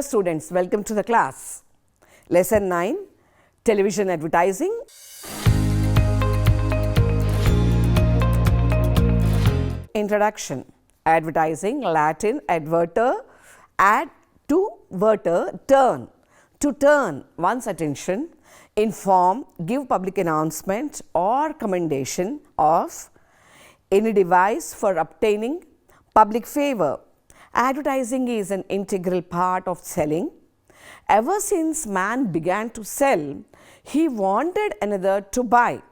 Dear students, welcome to the class. Lesson 9, Television Advertising. Introduction. Advertising, Latin, advertere, add to vertere-turn. To turn one's attention, inform, give public announcement or commendation of any device for obtaining public favour. Advertising is an integral part of selling. Ever since man began to sell, he wanted another to buy.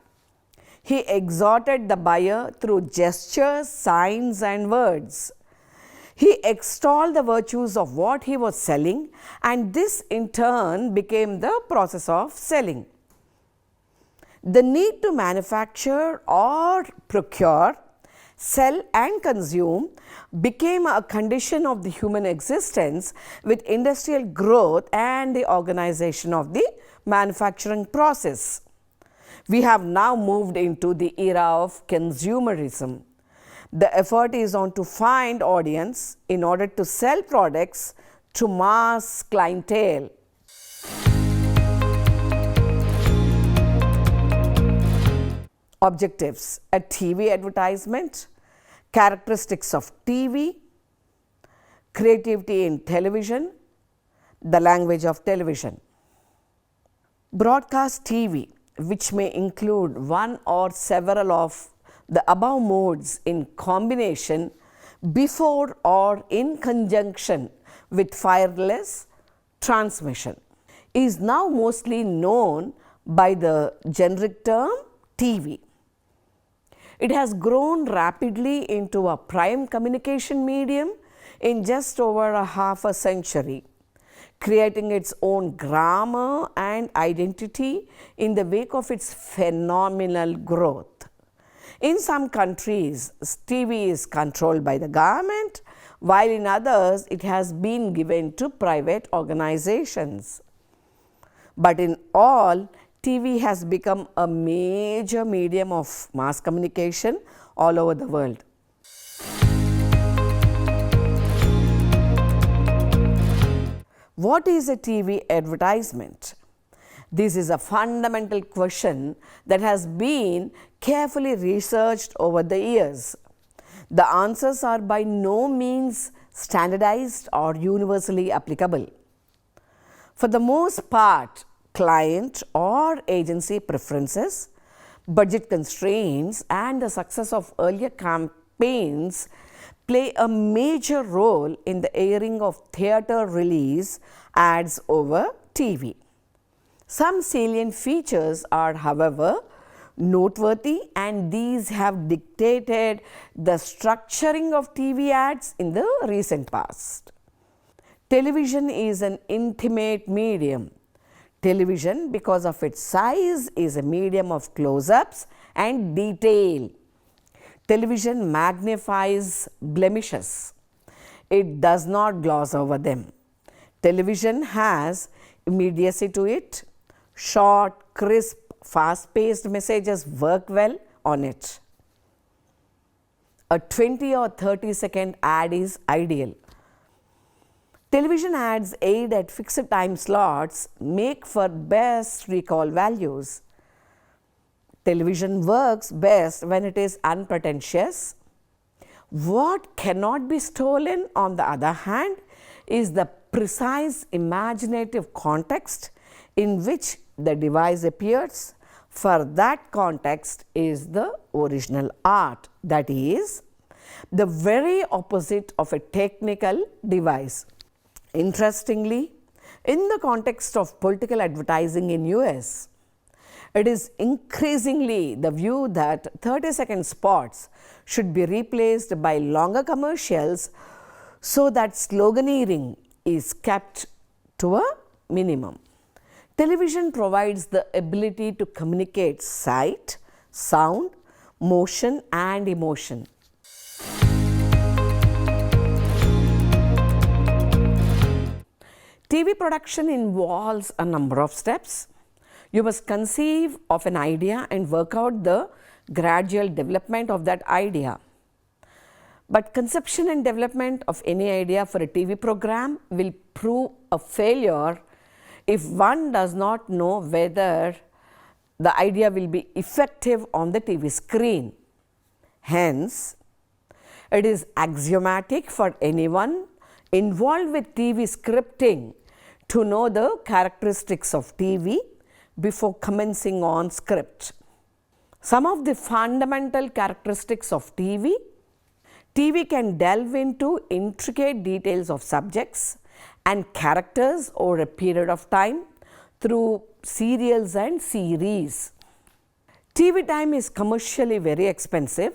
He exhorted the buyer through gestures, signs and words. He extolled the virtues of what he was selling, and this in turn became the process of selling. The need to manufacture or procure, sell and consume became a condition of the human existence with industrial growth and the organization of the manufacturing process. We have now moved into the era of consumerism. The effort is on to find audience in order to sell products to mass clientele. Objectives: a TV advertisement, characteristics of TV, creativity in television, the language of television. Broadcast TV, which may include one or several of the above modes in combination, before or in conjunction with wireless transmission, is now mostly known by the generic term TV. It has grown rapidly into a prime communication medium in just over a half a century, creating its own grammar and identity in the wake of its phenomenal growth. In some countries, TV is controlled by the government, while in others it has been given to private organizations. But in all, TV has become a major medium of mass communication all over the world. What is a TV advertisement? This is a fundamental question that has been carefully researched over the years. The answers are by no means standardized or universally applicable. For the most part, client or agency preferences, budget constraints and the success of earlier campaigns play a major role in the airing of theatre release ads over TV. Some salient features are, however, noteworthy, and these have dictated the structuring of TV ads in the recent past. Television is an intimate medium. Television, because of its size, is a medium of close-ups and detail. Television magnifies blemishes. It does not gloss over them. Television has immediacy to it. Short, crisp, fast-paced messages work well on it. A 20 or 30-second ad is ideal. Television ads aimed at fixed time slots make for best recall values. Television works best when it is unpretentious. What cannot be stolen, on the other hand, is the precise imaginative context in which the device appears. For that context is the original art, that is, the very opposite of a technical device. Interestingly, in the context of political advertising in US, it is increasingly the view that 30-second spots should be replaced by longer commercials so that sloganeering is kept to a minimum. Television provides the ability to communicate sight, sound, motion and emotion. TV production involves a number of steps. You must conceive of an idea and work out the gradual development of that idea. But conception and development of any idea for a TV program will prove a failure if one does not know whether the idea will be effective on the TV screen. Hence, it is axiomatic for anyone involved with TV scripting to know the characteristics of TV before commencing on script. Some of the fundamental characteristics of TV. TV can delve into intricate details of subjects and characters over a period of time through serials and series. TV time is commercially very expensive.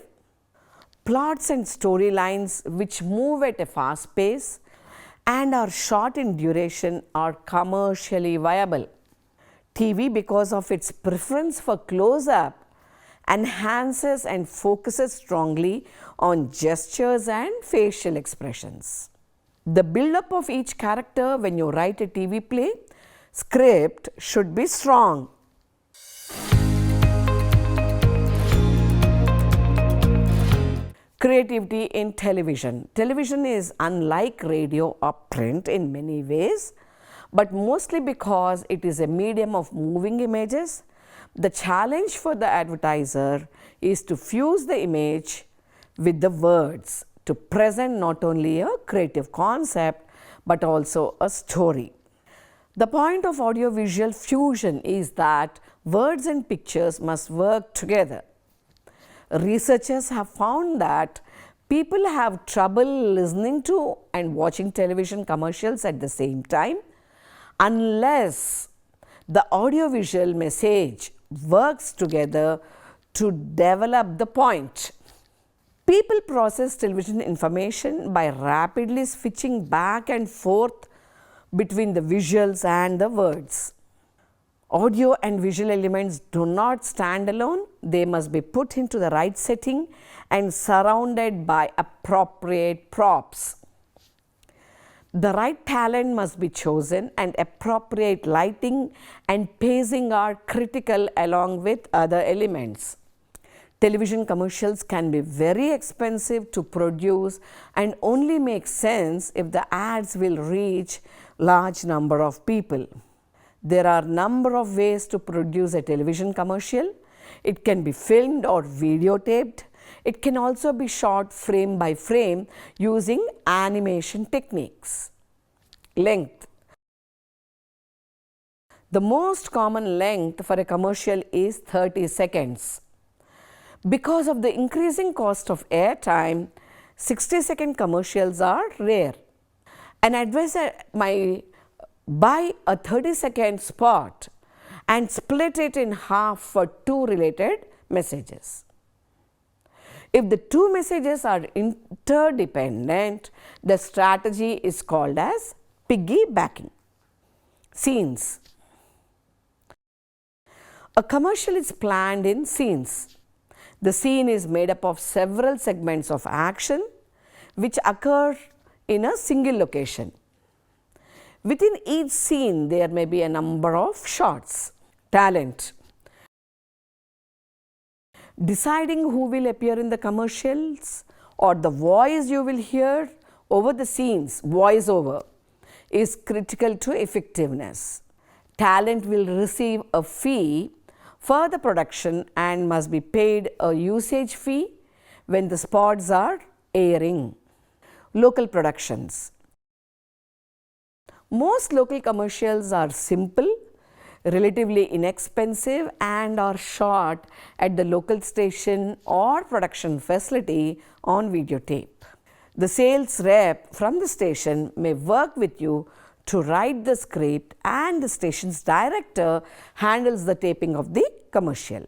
Plots and storylines which move at a fast pace and are short in duration are commercially viable. TV, because of its preference for close-up, enhances and focuses strongly on gestures and facial expressions. The build-up of each character when you write a TV play script should be strong. Creativity in television. Television is unlike radio or print in many ways, but mostly because it is a medium of moving images. The challenge for the advertiser is to fuse the image with the words to present not only a creative concept but also a story. The point of audiovisual fusion is that words and pictures must work together. Researchers have found that people have trouble listening to and watching television commercials at the same time unless the audiovisual message works together to develop the point. People process television information by rapidly switching back and forth between the visuals and the words. Audio and visual elements do not stand alone. They must be put into the right setting and surrounded by appropriate props. The right talent must be chosen and appropriate lighting and pacing are critical along with other elements. Television commercials can be very expensive to produce and only make sense if the ads will reach large number of people. There are number of ways to produce a television commercial. It can be filmed or videotaped. It can also be shot frame by frame using animation techniques. Length. The most common length for a commercial is 30 seconds. Because of the increasing cost of airtime, 60-second commercials are rare. An advertiser might buy a 30-second spot and split it in half for two related messages. If the two messages are interdependent, the strategy is called as piggybacking. Scenes. A commercial is planned in scenes. The scene is made up of several segments of action which occur in a single location. Within each scene, there may be a number of shots. Talent. Deciding who will appear in the commercials or the voice you will hear over the scenes, voiceover, is critical to effectiveness. Talent will receive a fee for the production and must be paid a usage fee when the spots are airing. Local productions. Most local commercials are simple, relatively inexpensive and are shot at the local station or production facility on videotape. The sales rep from the station may work with you to write the script and the station's director handles the taping of the commercial.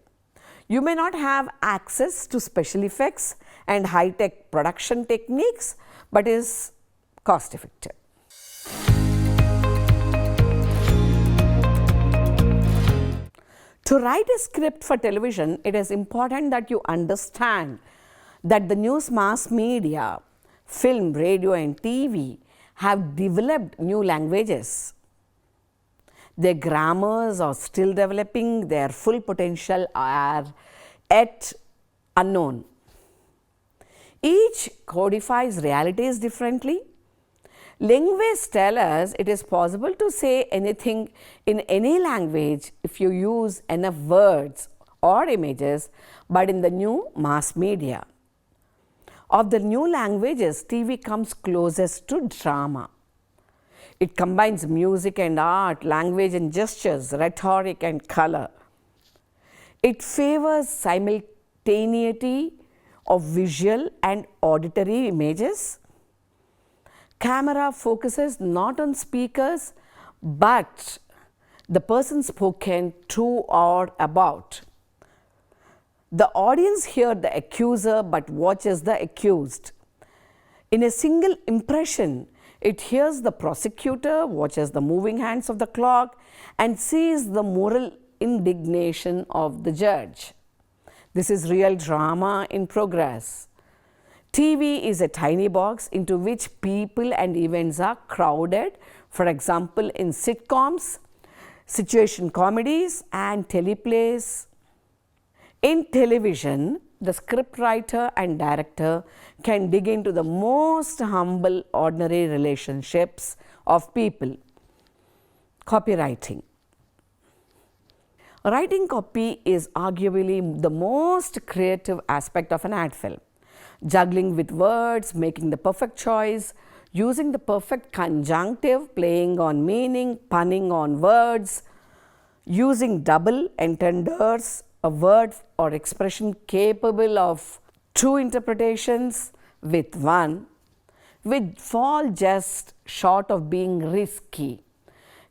You may not have access to special effects and high-tech production techniques, but is cost-effective. To write a script for television, it is important that you understand that the news mass media, film, radio and TV have developed new languages. Their grammars are still developing, their full potential are yet unknown. Each codifies realities differently. Linguists tell us it is possible to say anything in any language if you use enough words or images, but in the new mass media. Of the new languages, TV comes closest to drama. It combines music and art, language and gestures, rhetoric and color. It favors simultaneity of visual and auditory images. Camera focuses not on speakers but the person spoken to or about. The audience hears the accuser but watches the accused. In a single impression, it hears the prosecutor, watches the moving hands of the clock, and sees the moral indignation of the judge. This is real drama in progress. TV is a tiny box into which people and events are crowded, for example, in sitcoms, situation comedies, and teleplays. In television, the scriptwriter and director can dig into the most humble, ordinary relationships of people. Copywriting. Writing copy is arguably the most creative aspect of an ad film. Juggling with words, making the perfect choice, using the perfect conjunctive, playing on meaning, punning on words, using double entendres, a word or expression capable of two interpretations with one, will fall just short of being risky.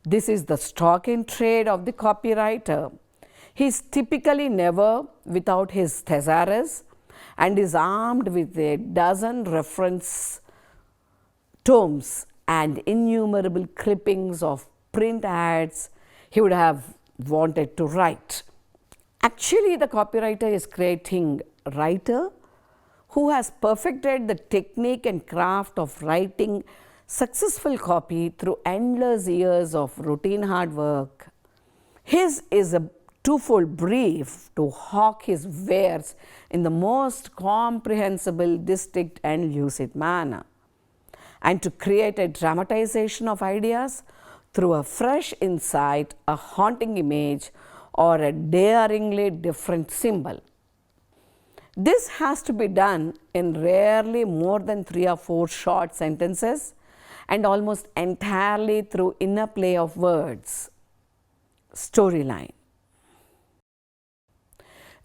This is the stock in trade of the copywriter. He is typically never without his thesaurus and is armed with a dozen reference tomes and innumerable clippings of print ads he would have wanted to write. Actually, the copywriter is creating a writer who has perfected the technique and craft of writing successful copy through endless years of routine hard work. His is a twofold brief to hawk his wares in the most comprehensible, distinct and lucid manner, and to create a dramatization of ideas through a fresh insight, a haunting image, or a daringly different symbol. This has to be done in rarely more than 3 or 4 short sentences and almost entirely through interplay of words. Storyline.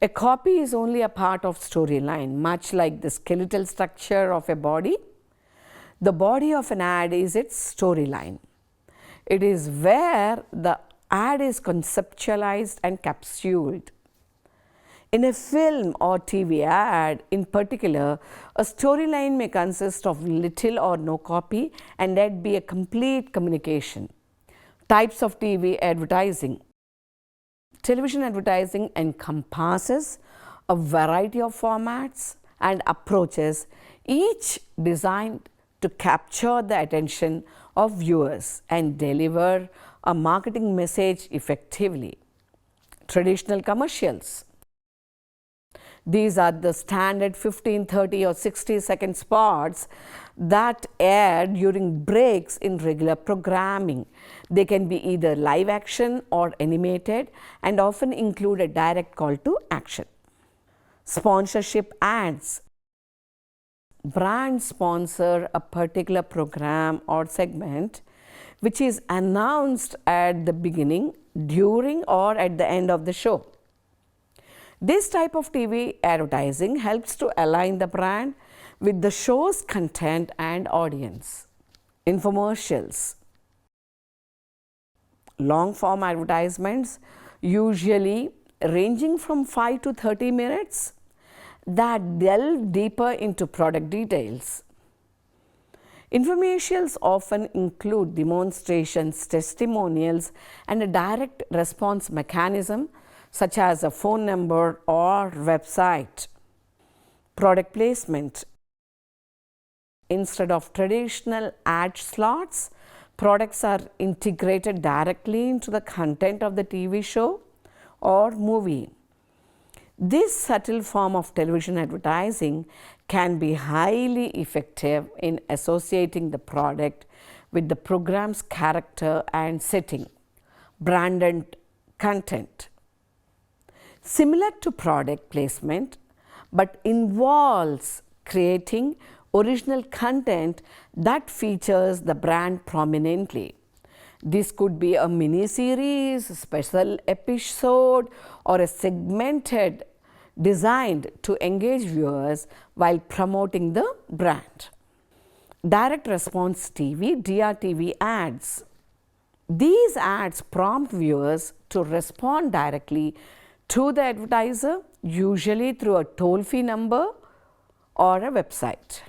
A copy is only a part of storyline, much like the skeletal structure of a body. The body of an ad is its storyline. It is where the ad is conceptualized and capsuled. In a film or TV ad in particular, a storyline may consist of little or no copy and yet be a complete communication. Types of TV advertising. Television advertising encompasses a variety of formats and approaches, each designed to capture the attention of viewers and deliver a marketing message effectively. Traditional commercials. These are the standard 15, 30 or 60-second spots that air during breaks in regular programming. They can be either live action or animated and often include a direct call to action. Sponsorship ads. Brands sponsor a particular program or segment which is announced at the beginning, during or at the end of the show. This type of TV advertising helps to align the brand with the show's content and audience. Infomercials. Long form advertisements, usually ranging from 5 to 30 minutes, that delve deeper into product details. Infomercials often include demonstrations, testimonials, and a direct response mechanism such as a phone number or website. Product placement. Instead of traditional ad slots, products are integrated directly into the content of the TV show or movie. This subtle form of television advertising can be highly effective in associating the product with the program's character and setting, branded content. Similar to product placement, but involves creating original content that features the brand prominently. This could be a mini series, a special episode, or a segmented designed to engage viewers while promoting the brand. Direct response TV, DRTV ads. These ads prompt viewers to respond directly to the advertiser, usually through a toll-free number or a website.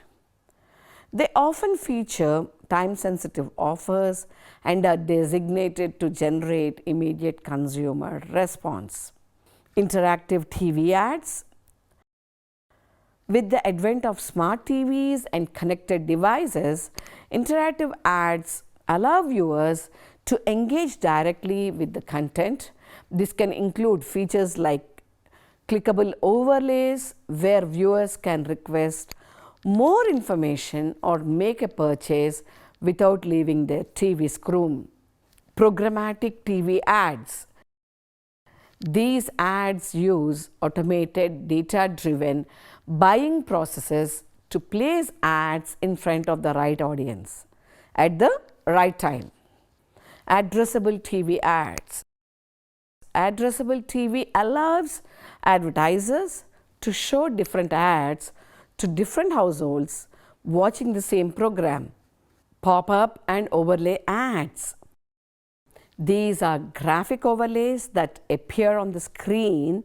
They often feature time-sensitive offers and are designated to generate immediate consumer response. Interactive TV ads. With the advent of smart TVs and connected devices, interactive ads allow viewers to engage directly with the content. This can include features like clickable overlays, where viewers can request more information or make a purchase without leaving their TV screen. Programmatic TV ads. These ads use automated data-driven buying processes to place ads in front of the right audience at the right time. Addressable TV ads. Addressable TV allows advertisers to show different ads to different households watching the same program. Pop-up and overlay ads. These are graphic overlays that appear on the screen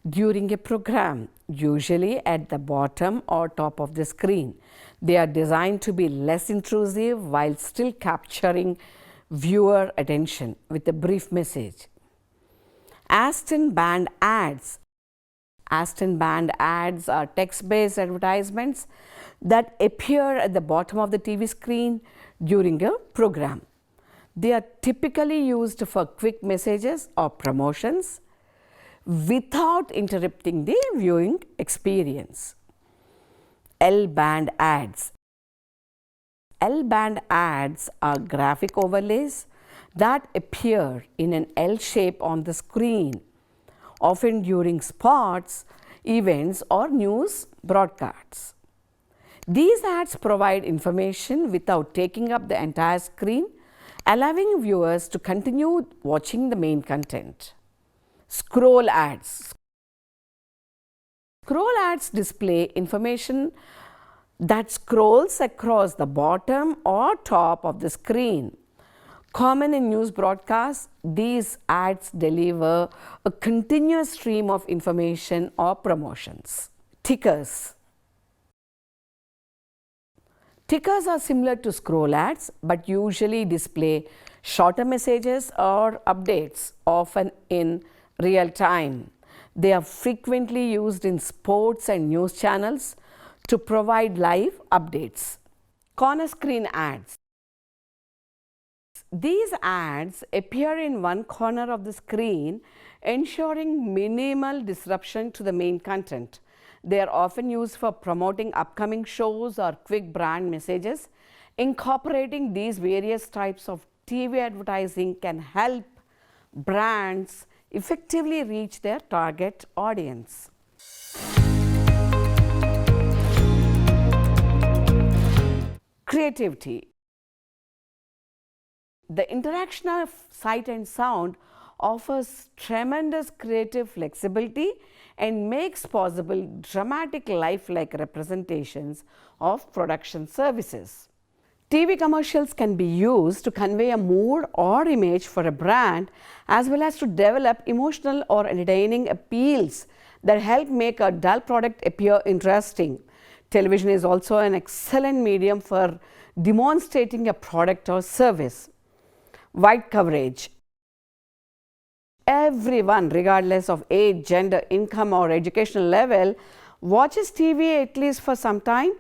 during a program, usually at the bottom or top of the screen. They are designed to be less intrusive while still capturing viewer attention with a brief message. Aston band ads. Aston band ads are text-based advertisements that appear at the bottom of the TV screen during a program. They are typically used for quick messages or promotions without interrupting the viewing experience. L-band ads. L-band ads are graphic overlays that appear in an L shape on the screen, often during sports, events, or news broadcasts. These ads provide information without taking up the entire screen, allowing viewers to continue watching the main content. Scroll ads. Scroll ads display information that scrolls across the bottom or top of the screen. Common in news broadcasts, these ads deliver a continuous stream of information or promotions. Tickers. Tickers are similar to scroll ads but usually display shorter messages or updates, often in real time. They are frequently used in sports and news channels to provide live updates. Corner screen ads. These ads appear in one corner of the screen, ensuring minimal disruption to the main content. They are often used for promoting upcoming shows or quick brand messages. Incorporating these various types of TV advertising can help brands effectively reach their target audience. Creativity. The interaction of sight and sound offers tremendous creative flexibility and makes possible dramatic lifelike representations of production services. TV commercials can be used to convey a mood or image for a brand, as well as to develop emotional or entertaining appeals that help make a dull product appear interesting. Television is also an excellent medium for demonstrating a product or service. Wide coverage. Everyone, regardless of age, gender, income, or educational level, watches TV at least for some time.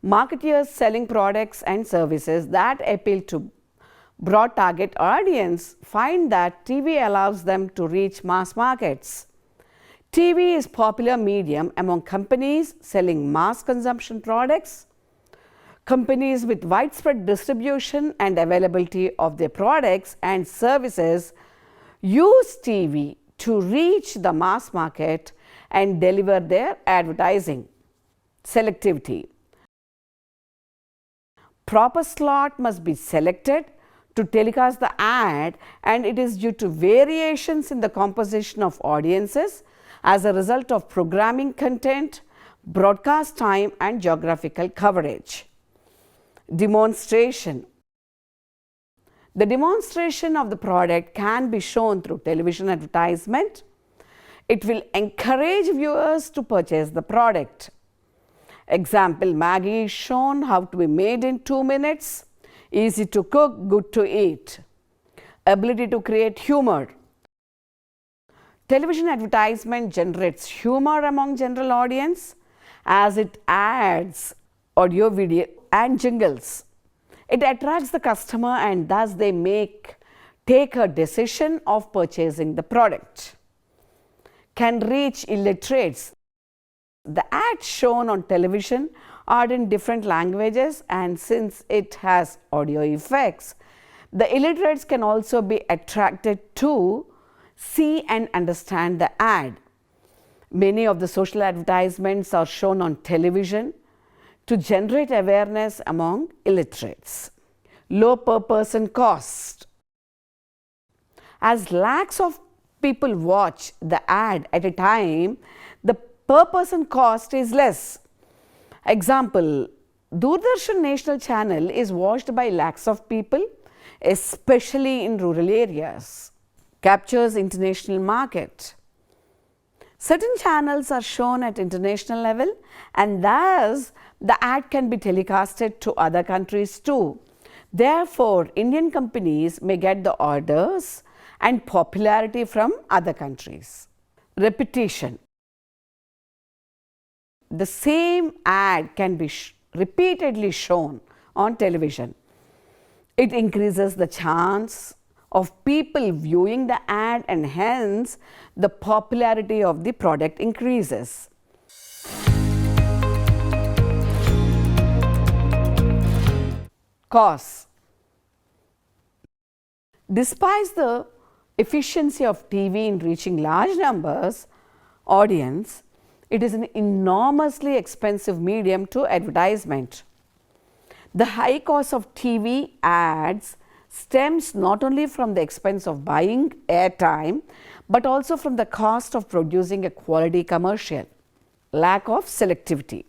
Marketers selling products and services that appeal to broad target audience find that TV allows them to reach mass markets. TV is popular medium among companies selling mass consumption products. Companies with widespread distribution and availability of their products and services use TV to reach the mass market and deliver their advertising. Selectivity. Proper slot must be selected to telecast the ad, and it is due to variations in the composition of audiences as a result of programming content, broadcast time and geographical coverage. Demonstration. The demonstration of the product can be shown through television advertisement. It will encourage viewers to purchase the product. Example, Maggi is shown how to be made in 2 minutes, easy to cook, good to eat. Ability to create humor. Television advertisement generates humor among general audience as it adds audio, video and jingles. It attracts the customer and thus they take a decision of purchasing the product. Can reach illiterates. The ads shown on television are in different languages, and since it has audio effects, the illiterates can also be attracted to see and understand the ad. Many of the social advertisements are shown on television to generate awareness among illiterates. Low per person cost. As lakhs of people watch the ad at a time, the per person cost is less. Example, Doordarshan National Channel is watched by lakhs of people, especially in rural areas. Captures international market. Certain channels are shown at international level, and thus the ad can be telecasted to other countries too. Therefore, Indian companies may get the orders and popularity from other countries. Repetition. The same ad can be repeatedly shown on television. It increases the chance of people viewing the ad, and hence the popularity of the product increases. Costs. Despite the efficiency of TV in reaching large numbers audience, it is an enormously expensive medium to advertisement. The high cost of TV ads stems not only from the expense of buying airtime, but also from the cost of producing a quality commercial. Lack of selectivity.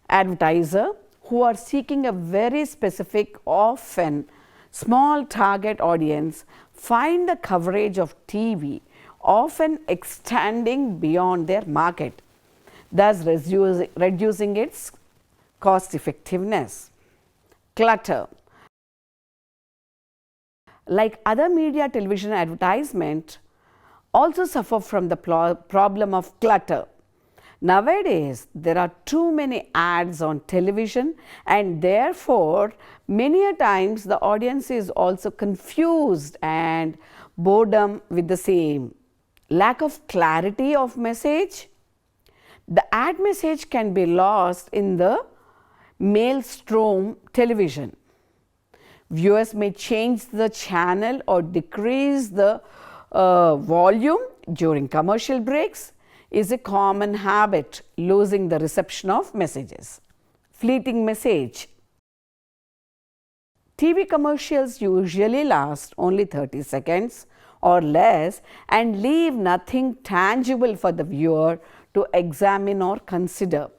Advertiser who are seeking a very specific, often small target audience find the coverage of TV often extending beyond their market, thus reducing its cost effectiveness. Clutter. Like other media, television advertisement also suffer from the problem of clutter. Nowadays, there are too many ads on television, and therefore, many a times the audience is also confused and boredom with the same. Lack of clarity of message. The ad message can be lost in the maelstrom television. Viewers may change the channel or decrease the volume during commercial breaks. Is a common habit, losing the reception of messages. Fleeting message. TV commercials usually last only 30 seconds or less and leave nothing tangible for the viewer to examine or consider.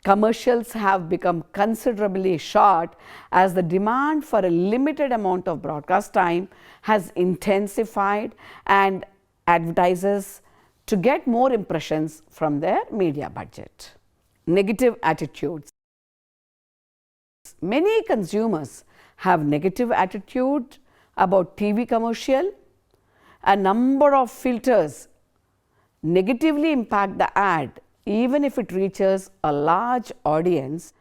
Commercials have become considerably short as the demand for a limited amount of broadcast time has intensified, and advertisers to get more impressions from their media budget. Negative attitudes. Many consumers have negative attitude about TV commercial. A number of filters negatively impact the ad, even if it reaches a large audience.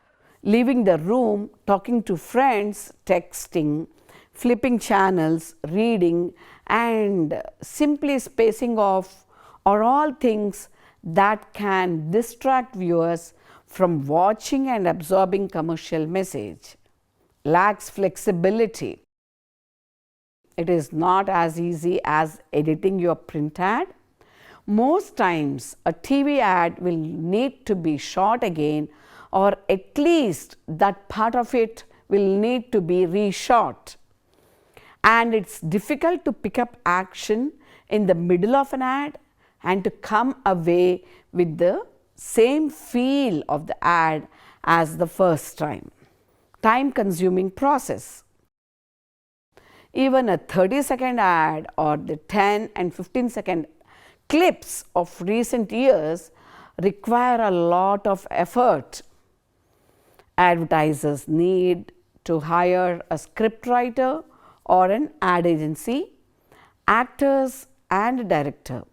Leaving the room, talking to friends, texting, Flipping channels, reading, and simply spacing off are all things that can distract viewers from watching and absorbing commercial message. Lacks flexibility. It is not as easy as editing your print ad. Most times a TV ad will need to be shot again, or at least that part of it will need to be reshot. And it's difficult to pick up action in the middle of an ad and to come away with the same feel of the ad as the first time. Time consuming process. Even a 30-second ad or the 10 and 15-second clips of recent years require a lot of effort. Advertisers need to hire a scriptwriter or an ad agency, actors and director.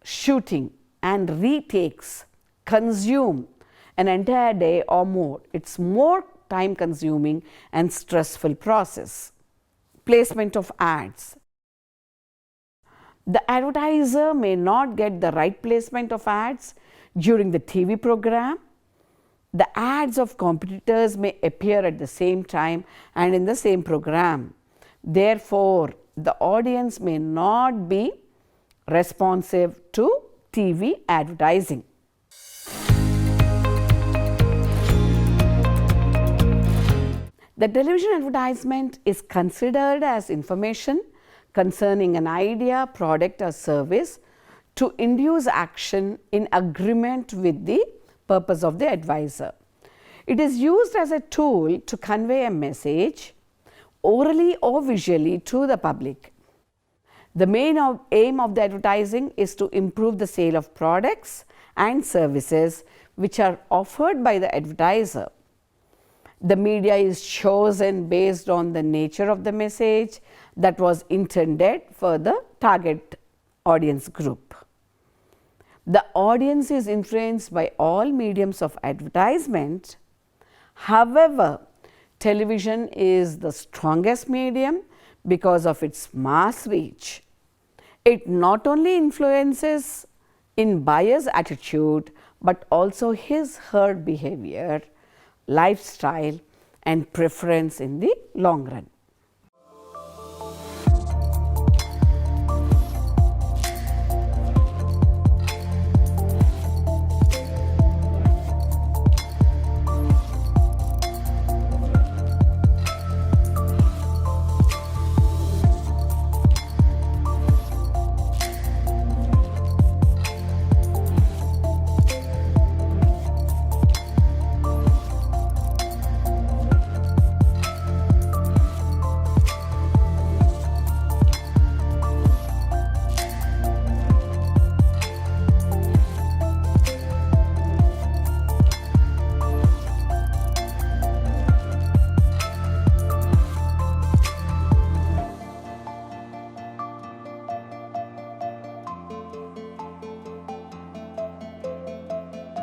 Shooting and retakes consume an entire day or more. It's more time consuming and stressful process. Placement of ads. The advertiser may not get the right placement of ads during the TV program. The ads of competitors may appear at the same time and in the same program. Therefore, the audience may not be responsive to TV advertising. The television advertisement is considered as information concerning an idea, product or service to induce action in agreement with the purpose of the advisor. It is used as a tool to convey a message orally or visually to the public. The main aim of the advertising is to improve the sale of products and services which are offered by the advertiser. The media is chosen based on the nature of the message that was intended for the target audience group. The audience is influenced by all mediums of advertisement. However, television is the strongest medium because of its mass reach. It not only influences in buyer's attitude, but also his/her behavior, lifestyle and preference in the long run.